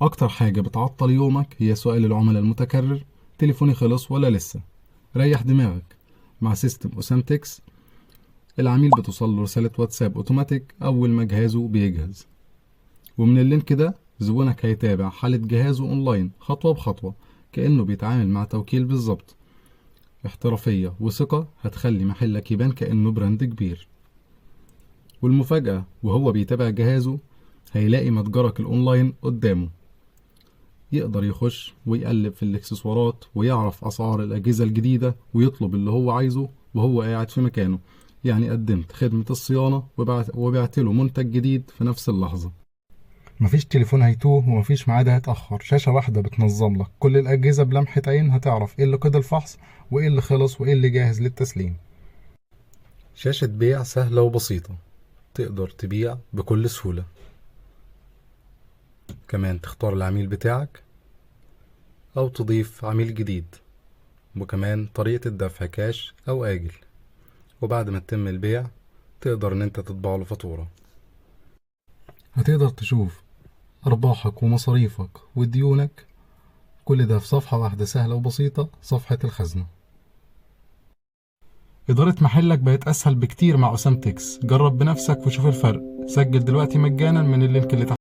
أكتر حاجة بتعطل يومك هي سؤال العملاء المتكرر: تليفوني خلص ولا لسه؟ ريح دماغك. مع سيستم أوسامتكس العميل بتوصل له رسالة واتساب أوتوماتيك أول ما جهازه بيجهز، ومن اللينك ده زبونك هيتابع حالة جهازه أونلاين خطوة بخطوة، كأنه بيتعامل مع توكيل بالظبط. احترافية وثقة هتخلي محلك يبان كأنه براند كبير. والمفاجأة، وهو بيتابع جهازه هيلاقي متجرك الأونلاين قدامه، يقدر يخش ويقلب في الاكسسوارات ويعرف أسعار الأجهزة الجديدة ويطلب اللي هو عايزه وهو قاعد في مكانه. يعني قدمت خدمة الصيانة وبعت له منتج جديد في نفس اللحظة. مفيش تليفون هيتوه ومفيش ميعاد هيتأخر، شاشة واحدة بتنظم لك كل الأجهزة بلمحة عين، هتعرف ايه اللي قيد الفحص وايه اللي خلص وايه اللي جاهز للتسليم. شاشة بيع سهلة وبسيطة، تقدر تبيع بكل سهولة. كمان تختار العميل بتاعك أو تضيف عميل جديد، وكمان طريقة الدفع كاش أو آجل. وبعد ما تتم البيع تقدر إن أنت تطبع له فاتورة. هتقدر تشوف أرباحك ومصاريفك وديونك، كل ده في صفحة واحدة سهلة وبسيطة، صفحة الخزنة. إدارة محلك بقت أسهل بكتير مع أوسامتكس. جرب بنفسك وشوف الفرق. سجل دلوقتي مجانا من اللينك اللي تحت.